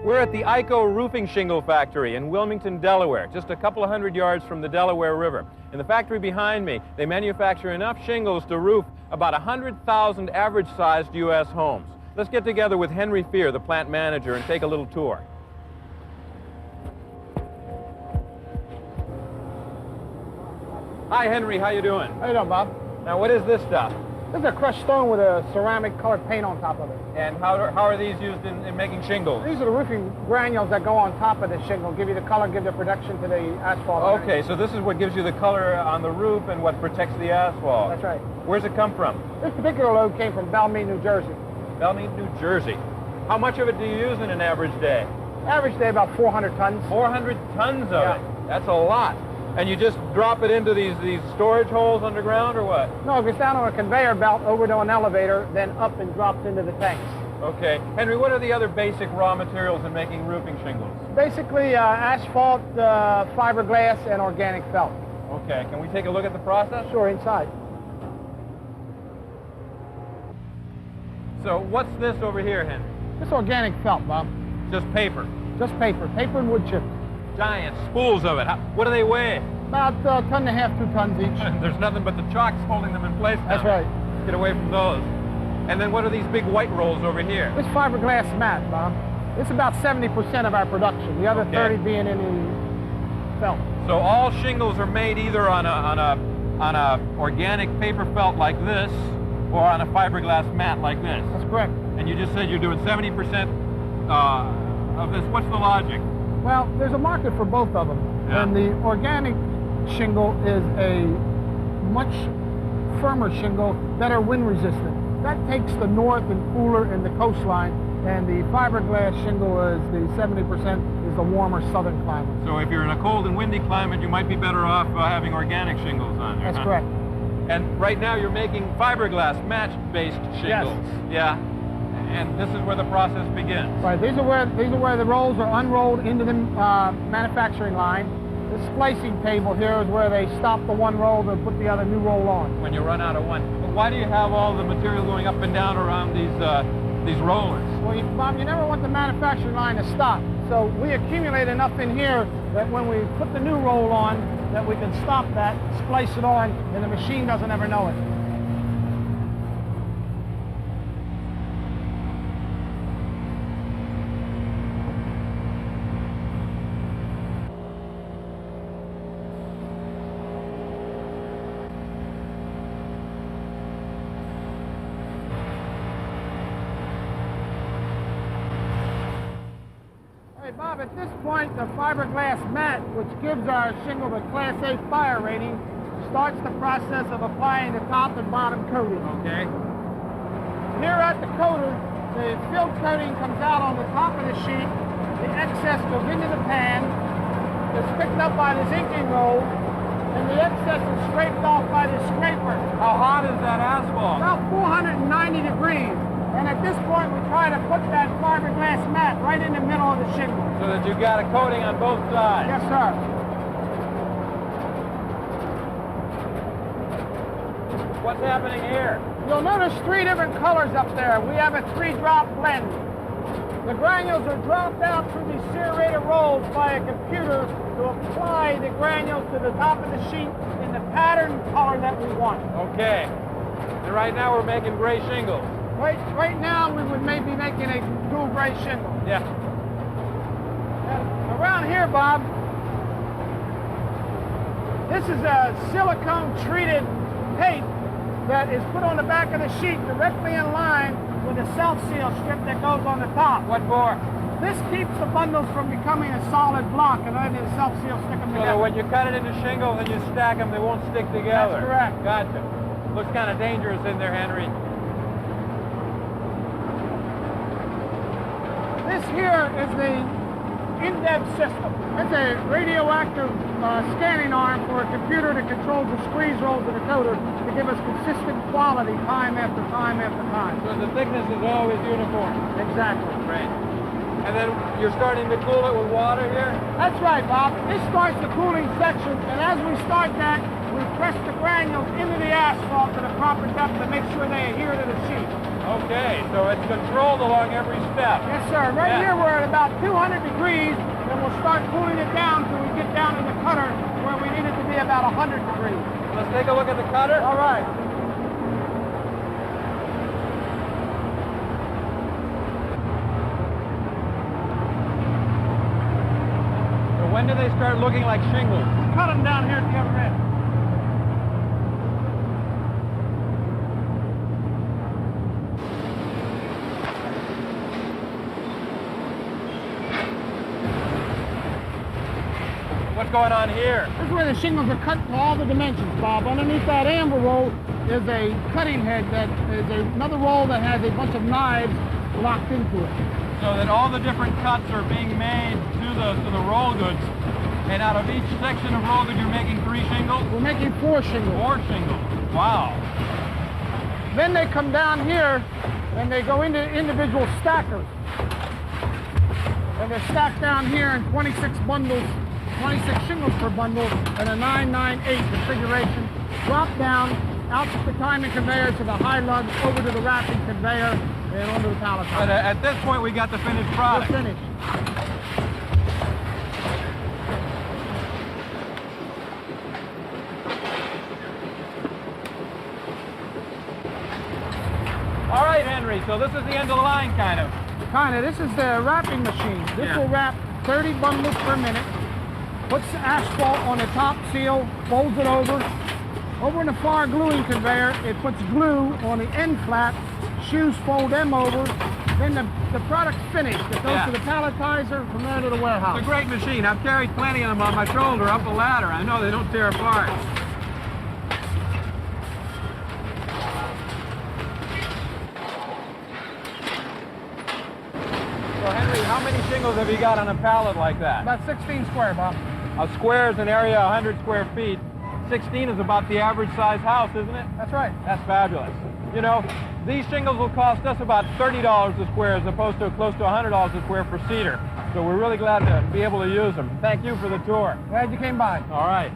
We're at the IKO roofing shingle factory in Wilmington, Delaware, just a couple of hundred yards from the Delaware River. In the factory behind me, they manufacture enough shingles to roof about 100,000 average-sized U.S. homes. Let's get together with Henry Fear, the plant manager, and take a little tour. Hi, Henry. How you doing? How you doing, Bob? Now, what is this stuff? This is a crushed stone with a ceramic colored paint on top of it. And how are these used in making shingles? These are the roofing granules that go on top of the shingle, give you the color, give the protection to the asphalt. Okay, so this is what gives you the color on the roof and what protects the asphalt. That's right. Where's it come from? This particular load came from Belmead, New Jersey. Belmead, New Jersey. How much of it do you use in an average day? Average day, about 400 tons. 400 tons of it? That's a lot. And you just drop it into these storage holes underground, or what? No, it goes down on a conveyor belt over to an elevator, then up and drops into the tanks. Okay. Henry, what are the other basic raw materials in making roofing shingles? Basically, asphalt, fiberglass, and organic felt. Okay. Can we take a look at the process? Sure, inside. So what's this over here, Henry? This organic felt, Bob. Just paper? Just paper. Paper and wood chips. Giant spools of it. What do they weigh? About 1.5 to 2 tons each. There's nothing but the chalks holding them in place now. That's right. Get away from those. And then what are these big white rolls over here? This fiberglass mat, Bob. It's about 70% of our production. The other 30 being in the felt. So all shingles are made either on a organic paper felt like this, or on a fiberglass mat like this. That's correct. And you just said you're doing 70% of this. What's the logic? Well, there's a market for both of them. Yeah. And the organic shingle is a much firmer shingle, better wind resistant. That takes the north and cooler in the coastline, and the fiberglass shingle is the 70% is the warmer southern climate. So if you're in a cold and windy climate, you might be better off having organic shingles on there. That's correct. And right now you're making fiberglass match-based shingles. Yes. Yeah. And this is where the process begins. Right. These are where the rolls are unrolled into the manufacturing line. The splicing table here is where they stop the one roll to put the other new roll on. When you run out of one. But why do you have all the material going up and down around these rollers? Well, Bob, you never want the manufacturing line to stop. So we accumulate enough in here that when we put the new roll on, that we can stop that, splice it on, and the machine doesn't ever know it. Bob, at this point, the fiberglass mat, which gives our shingle the Class A fire rating, starts the process of applying the top and bottom coating. Okay. Here at the coater, the filled coating comes out on the top of the sheet. The excess goes into the pan. It's picked up by this inking roll, and the excess is scraped off by this scraper. How hot is that asphalt? About 490 degrees. And at this point, we try to put that fiberglass mat right in the middle of the shingle. So that you've got a coating on both sides? Yes, sir. What's happening here? You'll notice 3 different colors up there. We have a 3-drop blend. The granules are dropped out through these serrated rolls by a computer to apply the granules to the top of the sheet in the pattern color that we want. Okay. And right now we're making gray shingles. Right now, we would maybe making a dual gray shingle. Yeah. And around here, Bob, this is a silicone-treated tape that is put on the back of the sheet directly in line with a self-seal strip that goes on the top. What for? This keeps the bundles from becoming a solid block and letting the self-seal stick them So together. that when you cut it into shingles and you stack them, they won't stick together. That's correct. Gotcha. Looks kind of dangerous in there, Henry. This here is the in-depth system. It's a radioactive scanning arm for a computer that controls the squeeze rolls of the coater to give us consistent quality time after time after time. So the thickness is always uniform. Exactly. Right. And then you're starting to cool it with water here? That's right, Bob. This starts the cooling section, and as we start that, we press the granules into the asphalt to the proper depth to make sure they adhere to the sheet. Okay, so it's controlled along every step. Yes, sir. Right Yeah. here we're at about 200 degrees, and we'll start cooling it down till we get down in the cutter where we need it to be about 100 degrees. Let's take a look at the cutter. All right. So when do they start looking like shingles? Cut them down here at the other end. What's going on here? This is where the shingles are cut to all the dimensions, Bob. Underneath that amber roll is a cutting head that is another roll that has a bunch of knives locked into it. So that all the different cuts are being made to the roll goods. And out of each section of roll good, you're making 3 shingles? We're making 4 shingles. 4 shingles. Wow. Then they come down here and they go into individual stackers. And they're stacked down here in 26 bundles, 26 shingles per bundle, and a 998 configuration. Drop down out the timing conveyor to the high lug, over to the wrapping conveyor, and onto the palletizer. But at this point, we got the finished product. We're finished. All right, Henry, so this is the end of the line, kind of. This is the wrapping machine. This Yeah. will wrap 30 bundles per minute. Puts the asphalt on the top seal, folds it over. Over in the far gluing conveyor, it puts glue on the end flap. Shoes fold them over. Then the product's finished. It goes Yeah. to the palletizer, from there to the warehouse. It's a great machine. I've carried plenty of them on my shoulder up the ladder. I know they don't tear apart. So, Henry, how many shingles have you got on a pallet like that? About 16 square, Bob. A square is an area 100 square feet. 16 is about the average size house, isn't it? That's right. That's fabulous. You know, these shingles will cost us about $30 a square as opposed to close to $100 a square for cedar. So we're really glad to be able to use them. Thank you for the tour. Glad you came by. All right.